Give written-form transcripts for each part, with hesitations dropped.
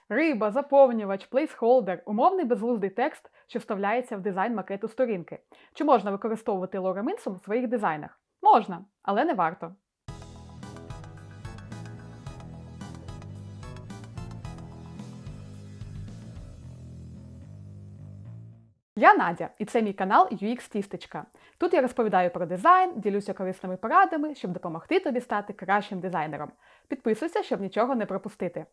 Риба, заповнювач, плейсхолдер – умовний безглуздий текст, що вставляється в дизайн макету сторінки. Чи можна використовувати лорем іпсум в своїх дизайнах? Можна, але не варто. Я Надя, і це мій канал UX Тістечка. Тут я розповідаю про дизайн, ділюся корисними порадами, щоб допомогти тобі стати кращим дизайнером. Підписуйся, щоб нічого не пропустити.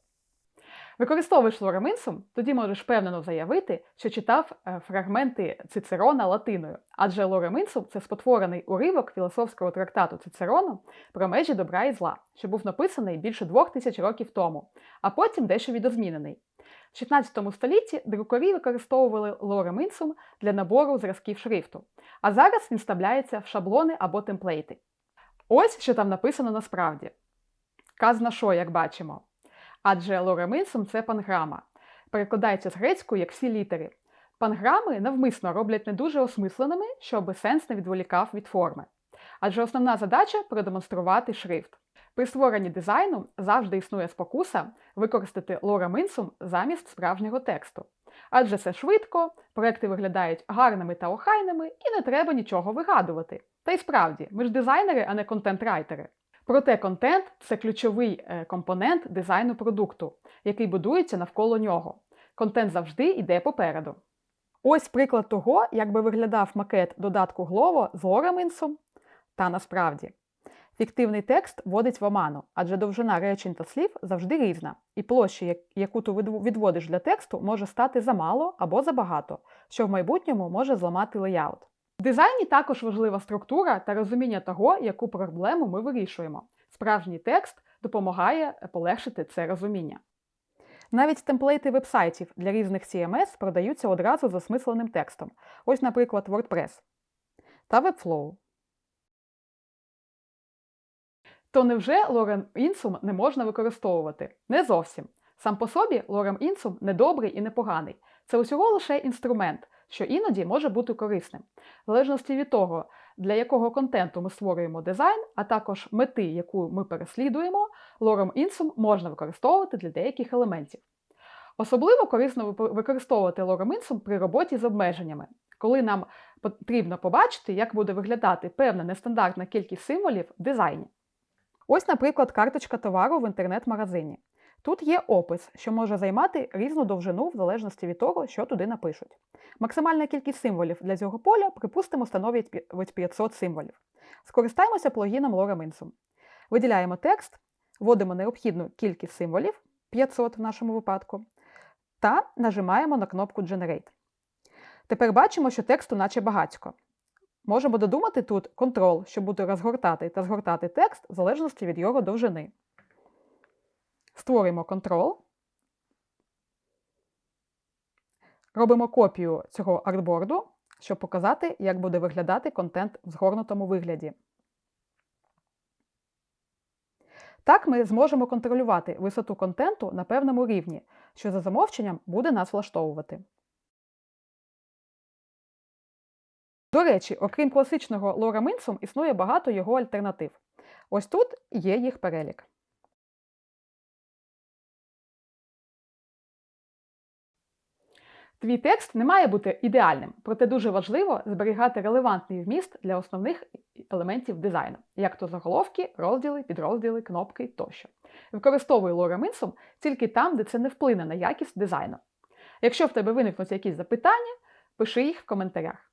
Використовуєш лорем іпсум, тоді можеш впевнено заявити, що читав фрагменти Цицерона латиною, адже лорем іпсум – це спотворений уривок філософського трактату Цицерону про межі добра і зла, що був написаний більше 2000 років тому, а потім дещо відозмінений. В 16 столітті друкарі використовували лорем іпсум для набору зразків шрифту, а зараз він вставляється в шаблони або темплейти. Ось що там написано насправді. Казна що, як бачимо. Адже лорем іпсум – це панграма. Перекладається з грецької як всі літери. Панграми навмисно роблять не дуже осмисленими, щоб сенс не відволікав від форми. Адже основна задача – продемонструвати шрифт. При створенні дизайну завжди існує спокуса використати лорем іпсум замість справжнього тексту. Адже це швидко, проекти виглядають гарними та охайними і не треба нічого вигадувати. Та й справді, ми ж дизайнери, а не контент-райтери. Проте контент – це ключовий компонент дизайну продукту, який будується навколо нього. Контент завжди йде попереду. Ось приклад того, як би виглядав макет додатку Glovo з лорем іпсум. Та насправді. Фіктивний текст вводить в оману, адже довжина речень та слів завжди різна, і площа, яку ти відводиш для тексту, може стати замало або забагато, що в майбутньому може зламати леяут. В дизайні також важлива структура та розуміння того, яку проблему ми вирішуємо. Справжній текст допомагає полегшити це розуміння. Навіть темплейти вебсайтів для різних CMS продаються одразу з осмисленим текстом. Ось, наприклад, WordPress та Webflow. То невже лорем іпсум не можна використовувати? Не зовсім. Сам по собі лорем іпсум не добрий і не поганий. Це усього лише інструмент, що іноді може бути корисним. В залежності від того, для якого контенту ми створюємо дизайн, а також мети, яку ми переслідуємо, лорем іпсум можна використовувати для деяких елементів. Особливо корисно використовувати лорем іпсум при роботі з обмеженнями, коли нам потрібно побачити, як буде виглядати певна нестандартна кількість символів в дизайні. Ось, наприклад, карточка товару в інтернет-магазині. Тут є опис, що може займати різну довжину в залежності від того, що туди напишуть. Максимальна кількість символів для цього поля, припустимо, становить 500 символів. Скористаємося плагіном лорем іпсум. Виділяємо текст, вводимо необхідну кількість символів, 500 в нашому випадку, та нажимаємо на кнопку Generate. Тепер бачимо, що тексту наче багатько. Можемо додумати тут Ctrl, щоб буде розгортати та згортати текст в залежності від його довжини. Створюємо Ctrl. Робимо копію цього артборду, щоб показати, як буде виглядати контент в згорнутому вигляді. Так ми зможемо контролювати висоту контенту на певному рівні, що за замовченням буде нас влаштовувати. До речі, окрім класичного лорем іпсум, існує багато його альтернатив. Ось тут є їх перелік. Твій текст не має бути ідеальним, проте дуже важливо зберігати релевантний вміст для основних елементів дизайну, як то заголовки, розділи, підрозділи, кнопки тощо. Використовуй лорем іпсум тільки там, де це не вплине на якість дизайну. Якщо в тебе виникнуть якісь запитання, пиши їх в коментарях.